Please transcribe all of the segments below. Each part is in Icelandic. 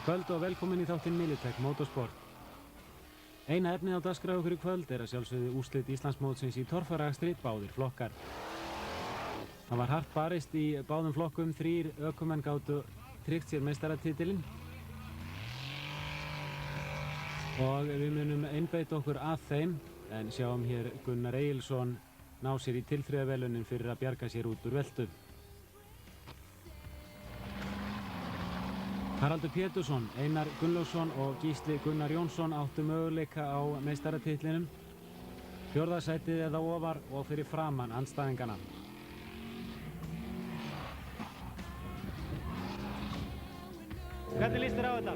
Kvöld og velkomin í þáttinn Militech Motorsport. Eina efnið á dagskrá okkur í kvöld að sjálfsögðu úrslit Íslandsmótsins í torfæraakstri, báðir flokkar. Það var hart barist í báðum flokkum, 3 ökumenn gátu tryggt sér meistaratitilinn. Og við munum einbeita okkur að þeim, en sjáum hér Gunnar Egilsson ná sér í tilþrifaverðlaunin fyrir að bjarga sér út úr veltu. Haraldur Pétursson, Einar Gunnlaugsson og Gísli Gunnar Jónsson áttu möguleika á meistaratitlinum. 4. sætið eða ofar og fyrir framan andstæðingana. Hvernig líst þér á þetta?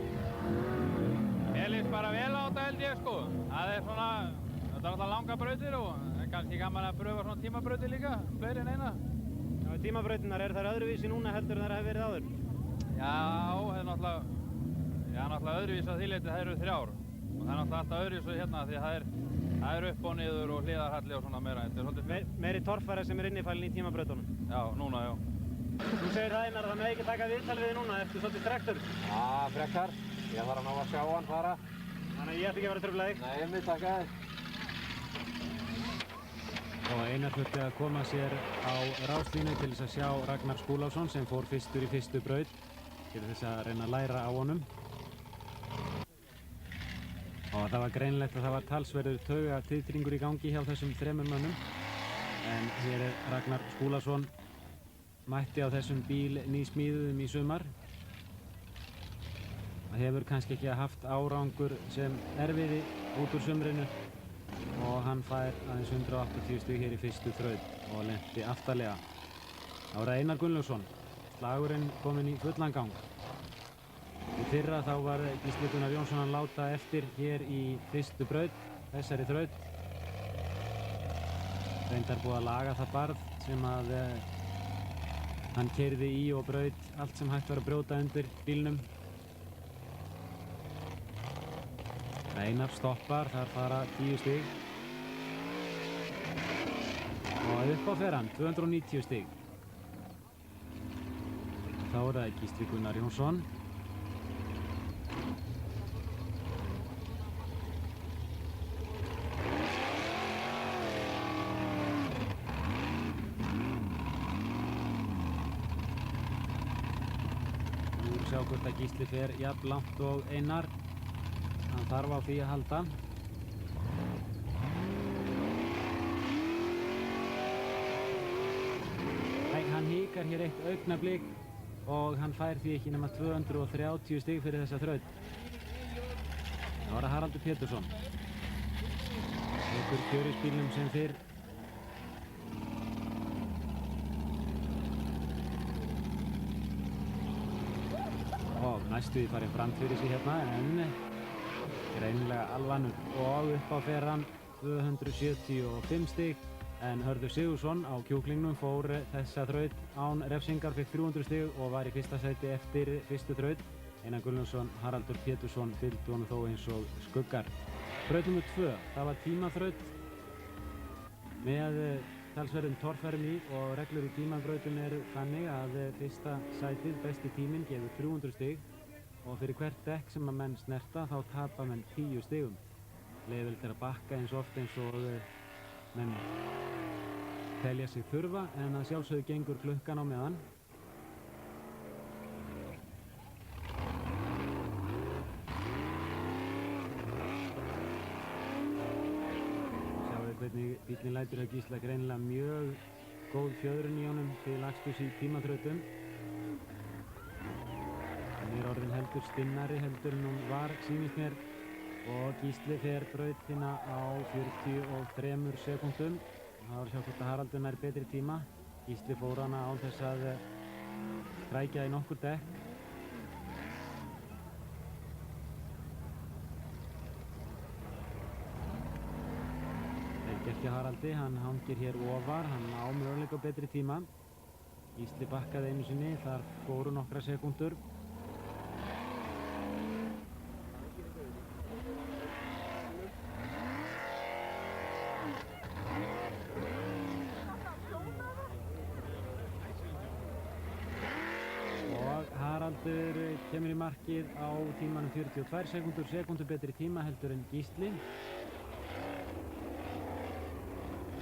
Ég líst bara vel á þetta held ég sko. Það er svona, þetta er alltaf langa brautir og það er kannski gaman að pröfa svona tímabrautir líka, fleiri en eina. Já, tímabrautinar, þær öðruvísi núna heldur en þær hafa verið áður? Já, það er náttúrulega öðruvísi að því leyti, það eru 3 ár. Og það er náttúrulega alltaf öðruvísi hérna því það er upp og niður og hliðarhalli og svona meira. Þetta er svolítið meiri torfæra sem er innifælinn í tímabrautunum? Já, núna, já. Þú segir það Einar að það með ekki taka viðtal við þig núna, ertu svolítið strekktur? Já, frekar. Ég þarf að ná að sjá hann fara. Þannig að ég ætti ekki að vera trufla þig? Nei, ég myndi taka þig. Og Einar þurfti að koma sér á ráslínu til þess að sjá Ragnar Skúlason sem fór fyrstur í fyrstu braut til þess að reyna að læra á honum. Og það var greinlegt að það var talsverður taugatitringur í gangi hjá þessum 3 mönnum. En hér er Ragnar Skúlason, mætti á þessum bíl nýsmíðuðum í sumar. Það hefur kannski ekki haft árangur sem erfiði út úr sumrinu og hann fær aðeins 180 stig hér í fyrstu þraut og lenti aftarlega. Það var Einar Gunnlaugsson, slagurinn kominn í fullan gang. Í fyrra þá var Gísli Gunnar Jónsson að láta eftir hér í fyrstu braut, þessari þraut. Reyndar búið að laga það barð sem að hann keyrði í og braut allt sem hægt var að brjóta undir bílnum. Einar stoppar, þar fara 10 stig. Og upp á fer hann, 290 stig. Þá er það Gísli Gunnar Jónsson. Nú sjá hvort að Gísli fer jafn langt og Einar. Hann þarf á því að halda. Hann hikar hér eitt augnablik og hann fær því ekki nema 230 stig fyrir þessa þraut. Það var Haraldur Pétursson. Tekur kjörisbílnum sem fyrr. Og næstuði farið fram fyrir sig hérna en greinilega alvanur og upp á fer hann 275 stig. En Hörður Sigurðsson á kjúklingnum fór þessa þraut án refsingar, fikk 300 stig og var í fyrsta sæti eftir fyrstu þraut. Einar Gunnlaugsson, Haraldur Pétursson fylgdu honum þó eins og skuggar. Þraut nr. 2, það var tímaþraut með talsverðum torfærum í og reglur í tímabrautum eru þannig að fyrsta sætið, besti tíminn, gefur 300 stig og fyrir hvert dekk sem að menn snerta þá tapa menn 10 stigum. Leyfilegt er að bakka eins oft eins og menn telja sig þurfa en að sjálfsögðu gengur klukkan á meðan. Sjáum við hvernig bíllinn lætur að Gísla, greinilega mjög góð fjöðrun í honum til aksturs í tímaþrautum. Hann er orðinn heldur stinnari heldur en hún var, sýnist mér. Og Gísli fer brautina á 43 sekúndum. Það var sjá hvort að Haraldur nær betri tíma. Gísli fór hana án þess að strækja í nokkur dekk. Ekki ekki Haraldi, hann hangir hér ofar, hann á möguleika á betri tíma. Gísli bakkaði einu sinni, þar fóru nokkra sekúndur. Haraldur kemur í markið á tímanum 42 sekúndur, sekúndu betri tíma heldur en Gísli.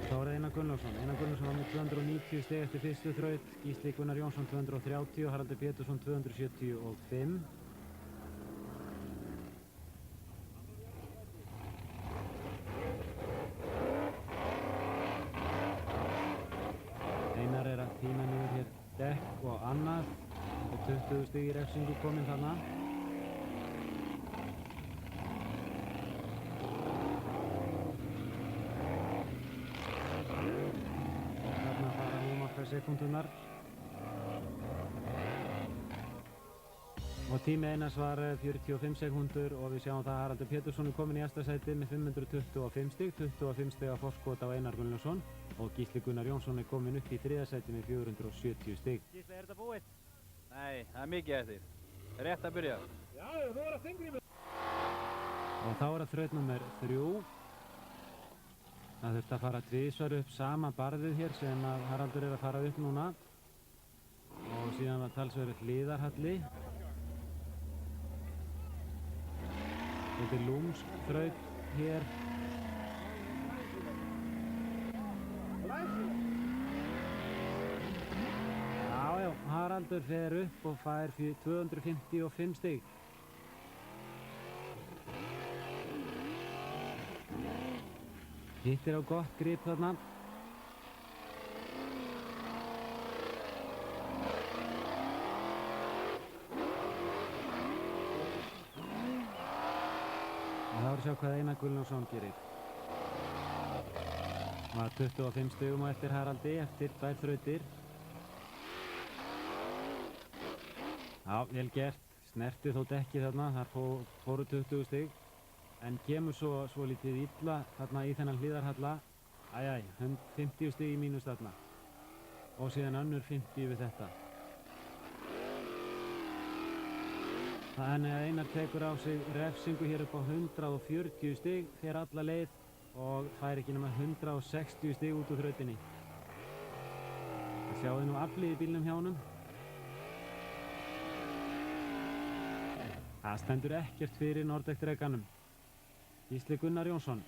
Þá er það Einar Gunnlaugsson. Einar Gunnlaugsson var með 290 stig eftir fyrstu þraut, Gísli Gunnar Jónsson 230 og Haraldur Pétursson 275. Einar er að tína niður hér dekk og annað. Og 20 stig í refsingu kominn þarna. Og þarna fara nú nokkrar sekúndunar. Og tími Einars var 45 sekúndur og við sjáum það að Haraldur Pétursson er kominn í efsta sæti með 525 stig, 25 stig að forskot á Einar Gunnlaugsson og Gísli Gunnar Jónsson er kominn upp í þriðja sæti með 470 stig. Gísli, er þetta búið? Nei, það er mikið eftir. Rétt að byrja. Já, þú er að þingri með. Og þá er það þraut nummer 3. Það þurfti að fara tvisvar upp sama barðið hér sem að Haraldur er að fara upp núna. Og síðan var talsverður hliðarhalli. Þetta er lúmsk þraut hér. Já, Haraldur fer upp og fær 255 stig. Hittir á gott grip þarna. Og þá er að sjá hvað Einar Gunnlaugsson gerir. Það var 25 stigum á eftir Haraldi eftir 2 þrautir. Já, vel gert. Snerti þó dekki þarna, þar fóru 20 stig. En kemur svo lítið illa þarna í þennan hliðarhalla. Æjæj, 50 stig í mínus þarna. Og síðan önnur 50 við þetta. Þannig að Einar tekur á sig refsingu hér upp á 140 stig, fer alla leið og fær ekki nema 160 stig út úr þrautinni. Það sjáðu nú aflið í bílnum hjá honum. Það stendur ekkert fyrir Nordic-drekanum. Gísli Gunnar Jónsson.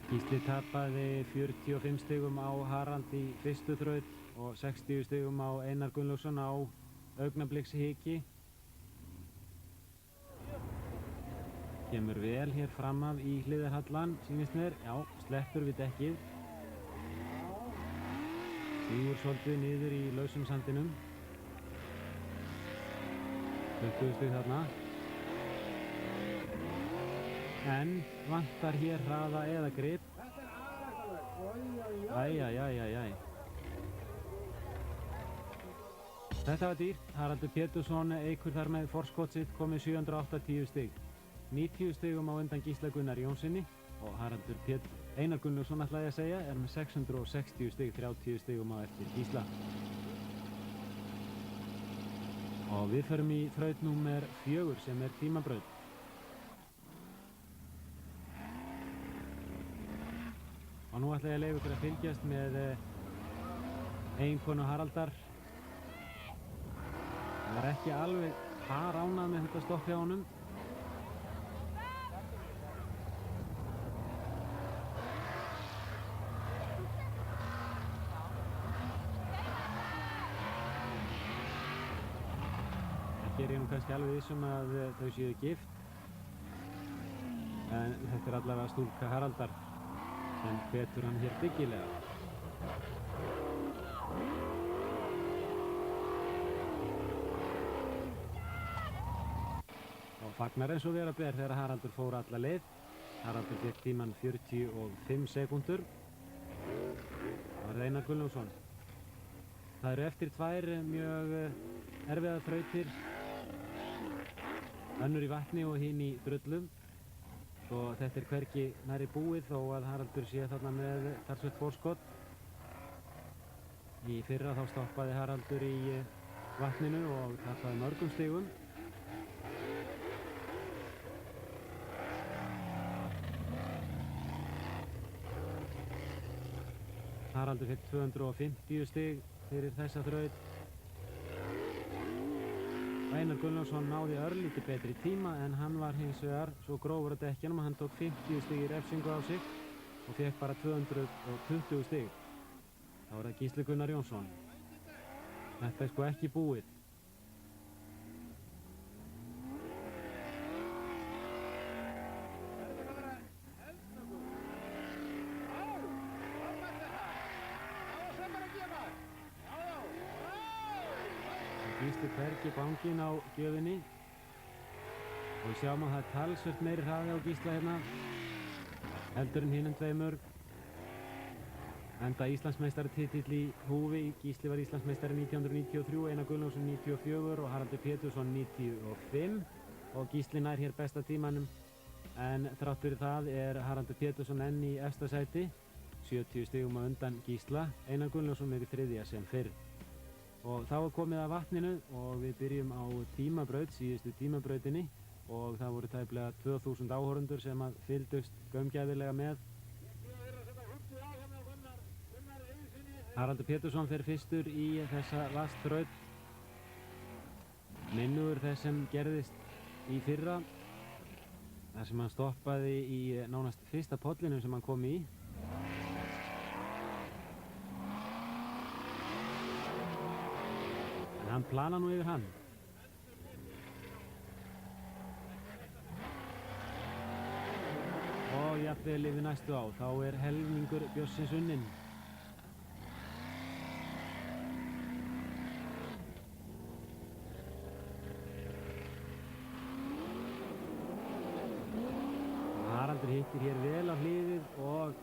Gísli tapaði 45 stigum á Harald í fyrstu þraut og 60 stigum á Einar Gunnlaugsson á augnablikshiki. Kemur vel hér fram af í hliðarhallan, sýnist mér. Já, sleppur við dekkið. Stígur svolítið niður í lausum sandinum. 20 stig þarna. En vantar hér hraða eða grip. Æjæjæjæjæj. Þetta var dýrt. Haraldur Pétursson eykur þar með forskot sitt, komið 780 stig. 90 stigum á undan Gísla Gunnar Jónssoni og Einar Gunnlaugsson ætlaði að segja er með 660 stig, 30 stigum á eftir Gísla. Og við förum í þraut númer 4 sem er tímabraut. Og nú ætla ég að leyfa ykkur að fylgjast með eiginkonu Haraldar. Það var ekki alveg ánægð með þetta stopp hjá honum. Það gerir nú kannski alveg vissum að þau séu gift. En þetta er allavega stúlka Haraldar. En betur hann hér byggilega. Og fagnar eins og vera ber þegar Haraldur fór alla leið. Haraldur fékk tíman 45 sekúndur. Það var Einar Gunnlaugsson. Það eru eftir 2 mjög erfiðar þrautir. Önnur í vatni og hinn í drullum. Svo þetta er hvergi nærri búið þó að Haraldur sé þarna með talsvert forskot. Í fyrra þá stoppaði Haraldur í vatninu og tapaði mörgum stigum. Haraldur fekk 250 stig fyrir þessa þraut. Einar Gunnlaugsson náði örlítið betri tíma en hann var hins vegar svo grófur á dekkjunum að hann tók 50 stig í refsingu á sig og fekk bara 220 stig. Þá er það Gísli Gunnar Jónsson. Þetta er sko ekki búið. Gísli hvergi banginn á gjöfinni og við sjáum að það er talsvert meiri hraði á Gísla hérna heldur en hinum tveimur. Enda Íslandsmeistaratitill í húfi. Gísli var Íslandsmeistari 1993, Einar Gunnlaugsson 94 og Haraldur Pétursson 95 og Gísli nær hér besta tímanum en þrátt fyrir það er Haraldur Pétursson enn í efsta sæti 70 stigum á undan Gísla. Einar Gunnlaugsson er í þriðja sem fyrr. Og þá er komið að vatninu og við byrjum á tímabraut, síðustu tímabrautinni og það voru tæplega 2000 áhorfendur sem að fylgdust gaumgæfilega með. Haraldur Pétursson fer fyrstur í þessa lastþraut. Minnugur þess sem gerðist í fyrra þar sem hann stoppaði í nánast fyrsta pollinum sem hann kom í. En hann plana nú yfir hann. Og jafnvel yfir næstu á, þá er helmingur bjórsins unninn. Haraldur hittir hér vel á hliðið og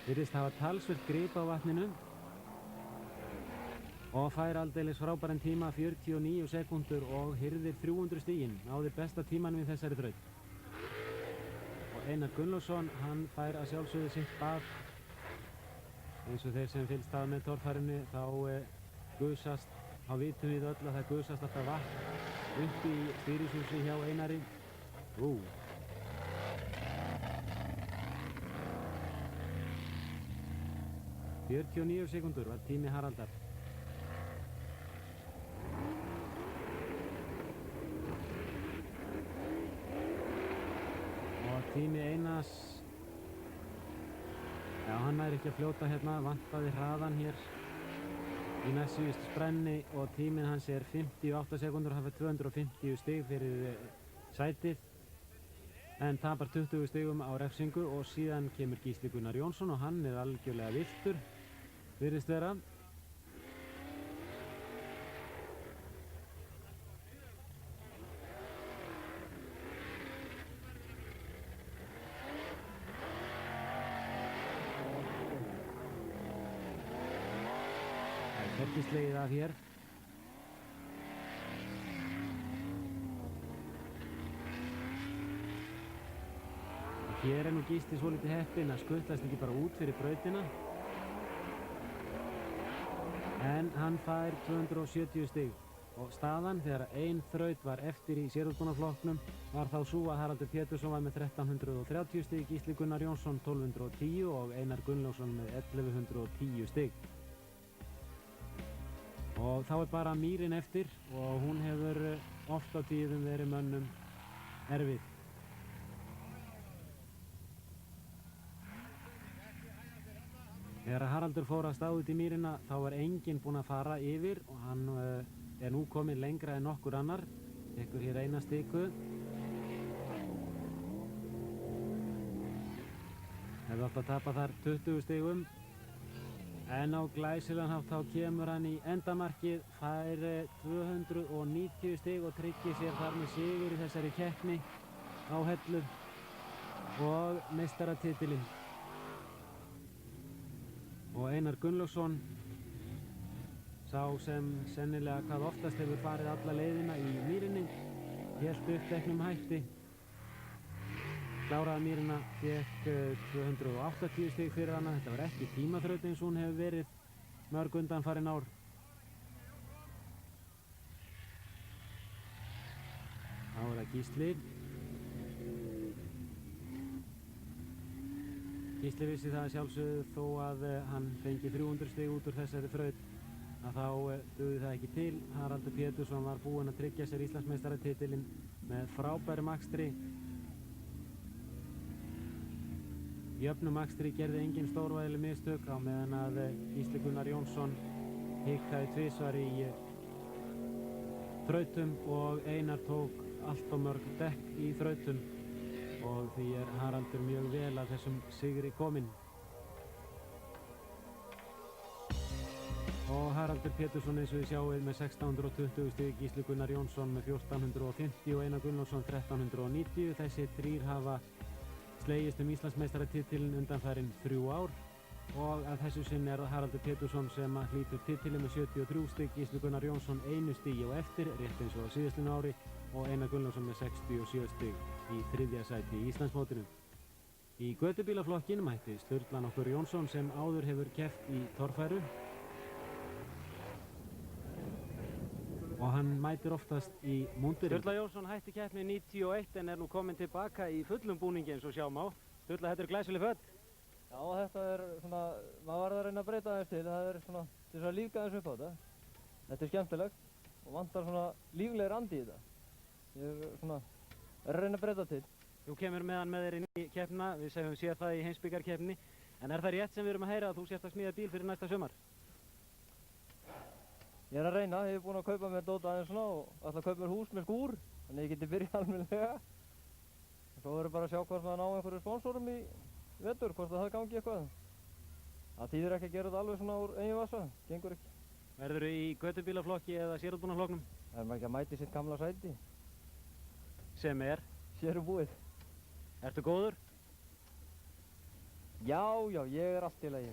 virðist hafa talsvert grip á vatninu og fær aldeilis frábæran tíma, 49 sekúndur og hirðir 300 stigin, náði besta tímanum í þessari þraut. Og Einar Gunnlaugsson, hann fær að sjálfsögðu sitt bað. Eins og þeir sem fylgst að með torfærinu, þá gusast, þá vitum við öll að það gusast alltaf vatn upp í stýrishúsi hjá Einari. 49 sekúndur var tími Haraldar. Og tími Einars, já, hann nær ekki að fljóta hérna, vantaði hraðan hér í næst síðustu sprenni og tíminn hans er 58 sekúndur, hann fær 250 stig fyrir sætið en tapar 20 stigum á refsingu og síðan kemur Gísli Gunnar Jónsson og hann er algjörlega villtur, virðist vera. Það er hvergi slegið af hér. Hér er nú Gísli svolítið heppinn að skutlast ekki bara út fyrir brautina. En hann fær 270 stig og staðan þegar ein þraut var eftir í sérútbúnarflokknum var þá sú að Haraldur Pétursson var með 1330 stig, Gísli Gunnar Jónsson 1210 og Einar Gunnlaugsson með 1110 stig. Og þá er bara mýrin eftir og hún hefur oft á tíðum verið mönnum erfið. Þegar Haraldur fór að stað út í mýrina þá var enginn búinn að fara yfir og hann er nú kominn lengra en nokkur annar. Tekur hér eina stiku. Hefði átt að tapa þar 20 stigum. En á glæsilegan hátt þá kemur hann í endamarkið, fær 290 stig og tryggir sér þar með sigur í þessari keppni á Hellu og meistaratitilinn. Og Einar Gunnlaugsson, sá sem sennilega hvað oftast hefur farið alla leiðina í mýrinni, hélt uppteknum hætti, kláraði mýrina, fékk 280 stig fyrir hana. Þetta var ekki tímaþraut eins og hún hefur verið mörg undanfarin ár. Þá er það Gísli. Gísli vissi það sjálfsögðu þó að hann fengi 300 stig út úr þessari þraut að þá dugði það ekki til. Haraldur Pétursson var búinn að tryggja sér Íslandsmeistaratitilinn með frábærum akstri. Í jöfnum akstri gerði engin stórvægileg mistök á meðan að Gísli Gunnar Jónsson hikaði tvisvar í þrautum og Einar tók allt of mörg dekk í þrautum og því Haraldur mjög vel að þessum sigri kominn. Og Haraldur Pétursson eins og við sjáum með 1620 stig, Gísli Gunnar Jónsson með 1450 og Einar Gunnlaugsson 1390. Þessi þrír hafa slegist Íslandsmeistaratitilinn undanfarin 3 ár og að þessu sinni það Haraldur Pétursson sem hlýtur titilinn með 73 stig, Gísli Gunnar Jónsson 1 stigi á eftir, rétt eins og á síðastliðnu ári, og Einar Gunnlaugsson með 67 stig í 3. sæti í Íslandsmótinu. Í götubílaflokkinn mætti Sturla nokkur Jónsson sem áður hefur keppt í torfæru og hann mætir oftast í múndurinn. Sturla Jónsson hætti keppni 91 en nú kominn tilbaka í fullum búningi eins og sjáum á. Sturla, þetta glæsileg föt. Já, þetta svona, maður var að reyna að breyta aðeins til, það svona, til svona lífga aðeins upp á þetta. Þetta skemmtilegt og vantar svona líflegir andi í þetta. Ég svona, að reyna að breyta til. Þú kemur með hann með þér inn í keppnina, við segjum séð það í heimsbikarkeppninni, en það rétt sem við erum að heyra að þú sért að smíða bíl fyrir næsta sumar? Ég að reyna, ég hef búinn að kaupa mér dót aðeins svona og ætla að kaupa mér hús með skúr, þannig ég geti byrjað almennilega. Svo verður bara að sjá hvort maður ná einhverju sponsorum í vetur, hvort það gangi eitthvað. Það þýðir ekki að gera þetta alveg svona úr eigin vasa, gengur ekki. Verður þú í götubílaflokki eða sérútbúnarflokknum? Það maður ekki að mæti sitt gamla sæti. Sem Sérubúið. Ertu góður? Já, ég allt í lagi.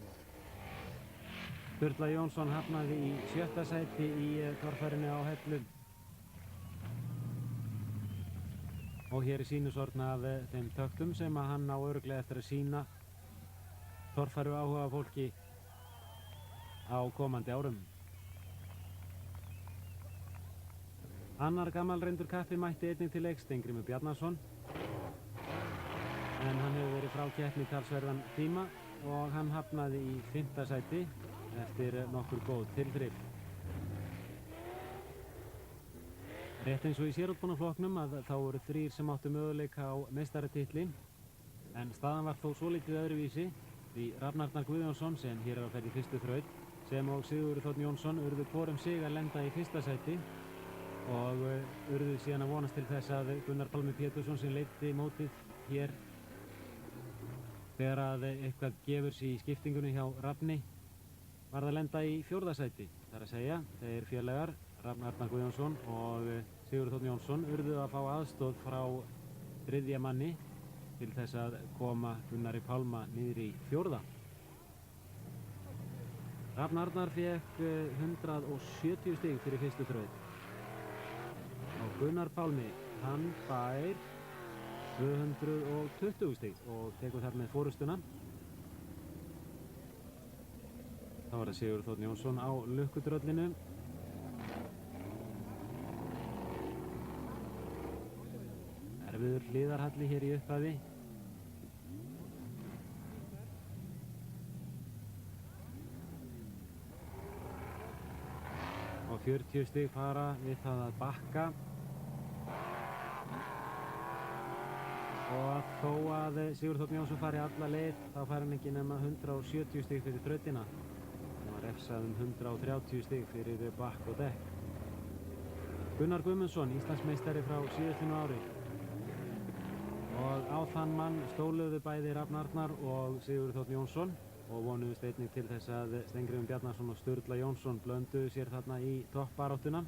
Sturla Jónsson hafnaði í 7. sæti í torfærunni á Hellu. Og hér sýnisorn af þeim töktum sem hann á örugglega eftir að sýna torfæru áhuga fólki á komandi árum. Annar gamalreyndur kappi mætti einnig til leiks, Steingrímur Bjarnason. En hann hefur verið frá keppni talsverðan tíma og hann hafnaði í 5. sæti eftir nokkur góð tilþrif. Rétt eins og í sérútbúnarflokknum að þá voru 3 sem áttu möguleika á meistaratitli, en staðan var þó svolítið öðruvísi því Rafn Arnar Guðjónsson sem hér á ferð í fyrstu þraut sem og Sigurður Þ. Jónsson urðu hvor sig að lenda í 1. sæti og urðu síðan að vonast til þess að Gunnar Pálmi Pétursson sem leiddi mótið hér þegar að eitthvað gefur sig í skiptingunni hjá Rafni varð að lenda í 4. sæti. Það er að segja, þeir félagar Rafn Arnar Guðjónsson og Sigurður Þ. Jónsson urðu að fá aðstoð frá 3. manni til þess að koma Gunnari Pálma niður í 4. Rafn Arnar fékk 170 stig fyrir fyrstu þraut og Gunnar Pálmi, hann fær 220 stig og tekur þar með forystuna. Þá var það Sigurður Þ. Jónsson á lukkudröllinu. Erfiður hliðarhalli hér í upphafi. Og 40 stig fara við það að bakka. Og þó að Sigurður Þ. Jónsson fari alla leið, þá fær hann ekki nema 170 stig fyrir þrautina. Það var refsað 130 stig fyrir bakk og dekk. Gunnar Guðmundsson, Íslandsmeistari frá síðastliðnu ári. Og á þann mann stóluðu bæði Rafn Arnar og Sigurður Þ. Jónsson og vonuðust einnig til þess að Steingrímur Bjarnason og Sturla Jónsson blönduðu sér þarna í toppbaráttuna.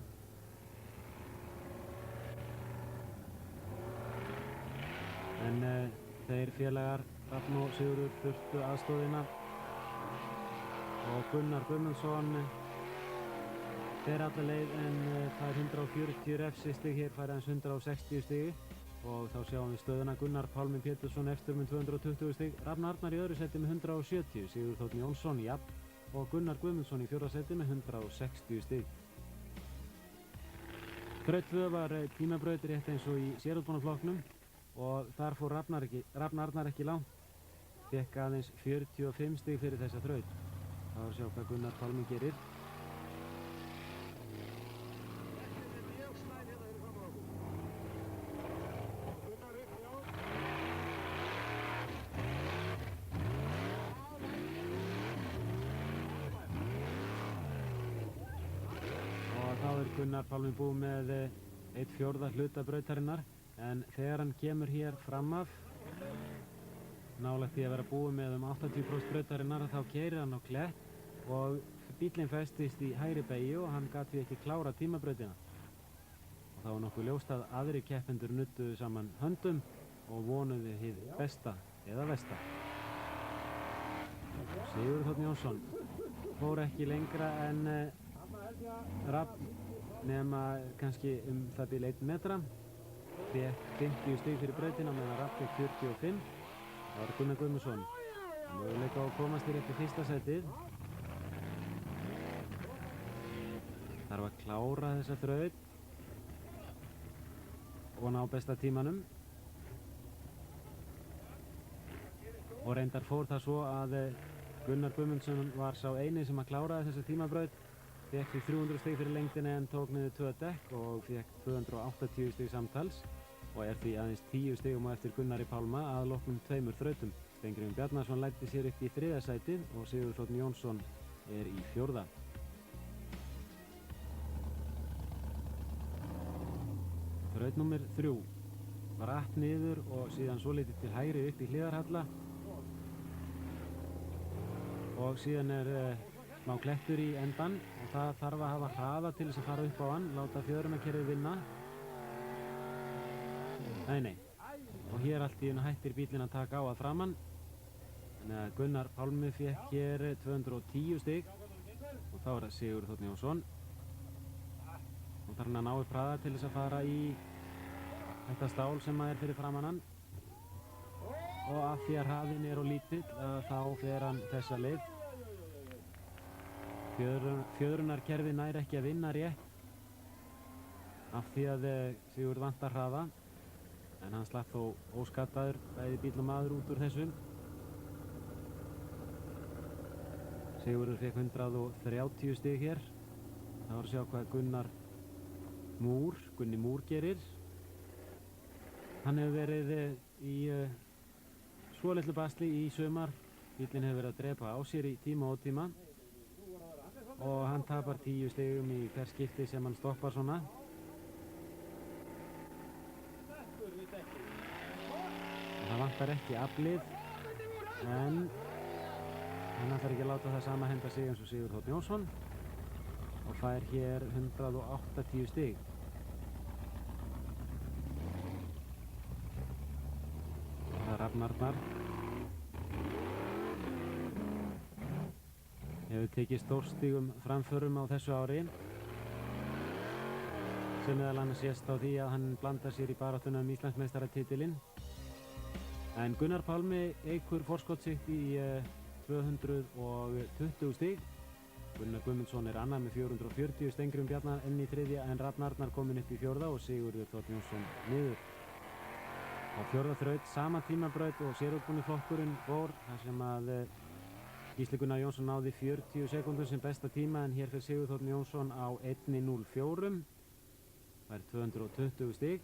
En þeir félagar Rafn og Sigurður þurftu aðstoðina og Gunnar Guðmundsson fer alla leið en það er 140 refsistig, hér fær hans 160 stigi og þá sjáum við stöðuna Gunnar Pálmi Pétursson efstur með 220 stig, Rafn Arnar í öðru seti með 170, Sigurður Þ. Jónsson jafn og Gunnar Guðmundsson í 4. seti með 160 stig. Þraut 2 var tímabraut rétt eins og í sérútbúnarflokknum og þar fór Rafn Arnar ekki langt fékk aðeins 45 stig fyrir þessa þraut. Það var að sjá hvað Gunnar Pálmi gerir. Og þá er Gunnar Pálmi búið með 1/4 hluta brautarinnar, en þegar hann kemur hér fram af nálægt því að vera búið með 80% brautarinnar, þá keyrir hann á klett og bíllinn festist í hægri beygju og hann gat því ekki klára tímabrautina. Og það var nokkuð ljóst að aðrir keppendur nudduðu saman höndum og vonuðu hið besta eða versta. Sigurður Þ. Jónsson fór ekki lengra en Rafn, nema kannski það bil 1 metra. Fékk 50 stig fyrir brautina meðan Rafn fékk 45. Það var Gunnar Guðmundsson. Möguleika á að komast í rétt í fyrsta sætið. Þarf að klára þessa þraut og ná besta tímanum. Og reyndar fór það svo að Gunnar Guðmundsson var sá eini sem að kláraði þessa tímabraut. Fékk því 300 stig fyrir lengdina en tók niður 2 dekk og fékk 280 stig samtals og er því aðeins 10 stigum á eftir Gunnari Pálma að loknum 2 þrautum. Steingrímur Bjarnason læddi sér upp í 3. sætið og Sigurður Þ. Jónsson er í 4. Þraut númer 3. Bratt niður og síðan svolítið til hægri upp í Hlíðarhalla. Og síðan er smá klettur í endan og það þarf að hafa hraða til þess að fara upp á hann, láta fjöðrunarkerfið vinna. Nei. Og hér allt í einu hættir bíllinn að taka á að framann. Þannig að Gunnar Pálmi fékk hér 210 stig og þá er það Sigurður Þ. Jónsson. Og þarf hann að ná upp hraða til þess að fara í þetta stál sem er fyrir framann hann. Og af því að hraðinn er of lítill þá fer hann þessa leið. Fjöðrunarkerfið nær ekki að vinna rétt af því að Sigurð vantar hraða, en hann slapp þó óskattaður bæði bíll og maður út úr þessu. Sigurður fékk 130 stig hér. Það var að sjá hvað Gunni Múr gerir. Hann hefur verið í svolitlu basli í sumar. Bíllinn hefur verið að drepa á sér í tíma og ótíma og hann tapar 10 stigum í hver skipti sem hann stoppar svona. Það vantar ekki aflið, en hann ætlar ekki að láta það sama henda sig eins og Sigurður Þ. Jónsson og fær hér 180 stig. Það er Rafn Arnar. Hefur tekið stórstígum framförum á þessu ári sem meðal annars sést á því að hann blandar sér í baráttuna Íslandsmeistaratitilinn. En Gunnar Pálmi eykur forskot sitt í 220 stig. Gunnar Guðmundsson er annar með 440, Steingrímur Bjarnason í 3. en Rafn Arnar kominn upp í 4. og Sigurður Þ. Jónsson niður. Á 4. þraut sama tímabraut og sérútbúni flokkurinn fór, þar sem að Gísli Gunnar Jónsson náði 40 sekúndur sem besta tíma, en hér fyrir Sigurður Þ. Jónsson á 1:04. Það er 220 stig.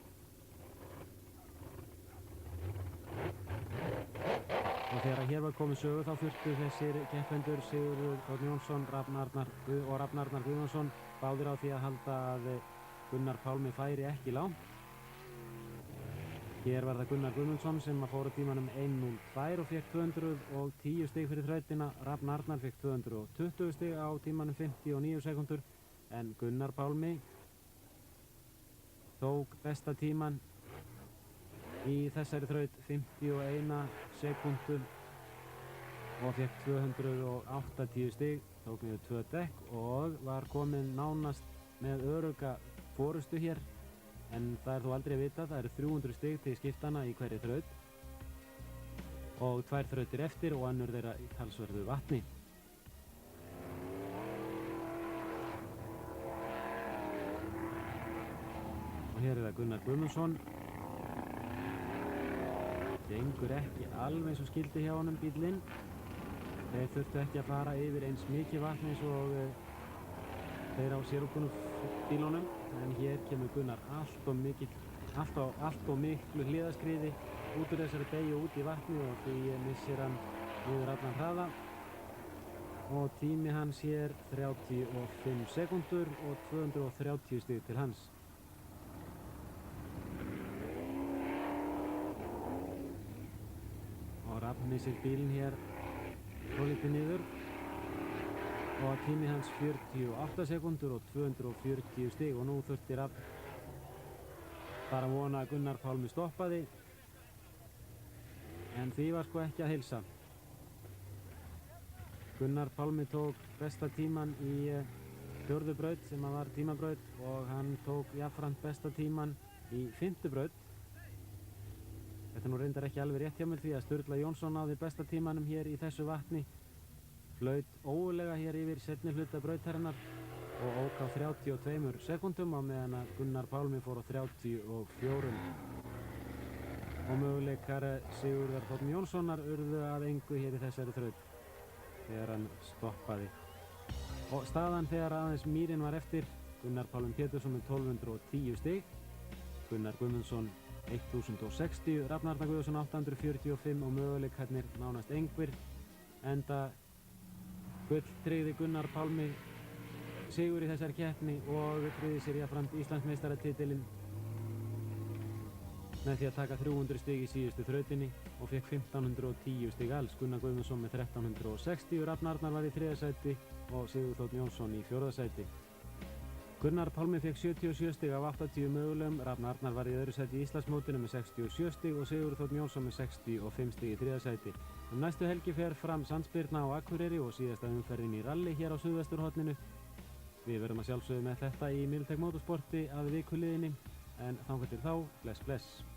Og þegar hér var komið sögu þá þurftu þessir keppendur Sigurður Þ. Jónsson Rafn Arnar Guðjónsson báðir á því að halda að Gunnar Pálmi færi ekki langt. Hér var það Gunnar Guðmundsson sem fór á tímanum 1:02 og fékk 210 stig fyrir þrautina. Rafn Arnar fékk 220 stig á tímanum 59 sekúndur, en Gunnar Pálmi tók besta tíman í þessari þraut 51 sekúndu og fékk 280 stig, tók niður 2 dekk og var komin nánast með örugga forustu hér. En það er þó aldrei að vita, það eru 300 stig til skiptana í hverri þraut og 2 þrautir eftir og önnur þeirra í talsverðu vatni. Og hér er það Gunnar Guðmundsson. gengur ekki alveg eins og skildi hjá honum bíllinn. Þeir þurftu ekki að fara yfir eins mikið vatn eins og þeir á sérúkunum bílunum, en hér kemur Gunnar allt og miklu hliðaskriði út úr þessari beygju út í vatni og því missir hann niður allan hraða og tími hans hér 35 sekúndur og 230 stig til hans. Og Rafn missir bílinn hér svolítið niður og tími hans 48 sekúndur og 240 stig og nú þurfti Rafn bara að vona að Gunnar Pálmi stoppaði, en því var sko ekki að heilsa. Gunnar Pálmi tók besta tíman í fjórðu braut sem var tímabraut og hann tók jafnframt besta tíman í fimmtu braut. Þetta nú reyndar ekki alveg rétt hjá mér því að Sturla Jónsson náði besta tímanum hér í þessu vatni, flaut ógulega hér yfir seinni hluta brautarinnar og ók á 32 sekúndum á meðan að Gunnar Pálmi fór á 34. Og möguleikar Sigurðar Þ. Jónssonar urðu að engu hér í þessari þraut þegar hann stoppaði. Og staðan þegar aðeins mýrin var eftir: Gunnar Pálmi Pétursson með 1210 stig, Gunnar Guðmundsson 1060, Rafn Arnar Guðjónsson 845 og möguleikarnir nánast engir, enda gulltryggði Gunnar Pálmi sigur í þessari keppni og tryggði sér jafnframt Íslandsmeistaratitilinn með því að taka 300 stig í síðustu þrautinni og fekk 1510 stig alls. Gunnar Guðmundsson með 1360, Rafn Arnar var í 3. sæti og Sigurður Þ. Jónsson í 4. sæti. Gunnar Pálmi fekk 77 stig af 80 mögulegum, Rafn Arnar var í 2. sæti í Íslandsmótinu með 67 stig og Sigurður Þ. Jónsson með 65 stig í 3. sæti. Næstu helgi fer fram sandspyrna á Akureyri og síðasta umferðin í rally hér á suðvesturhorninu. Við verðum að sjálfsögðu með þetta í Miltech Motorsporti að vikuliðinni, en þangað til þá, bless bless.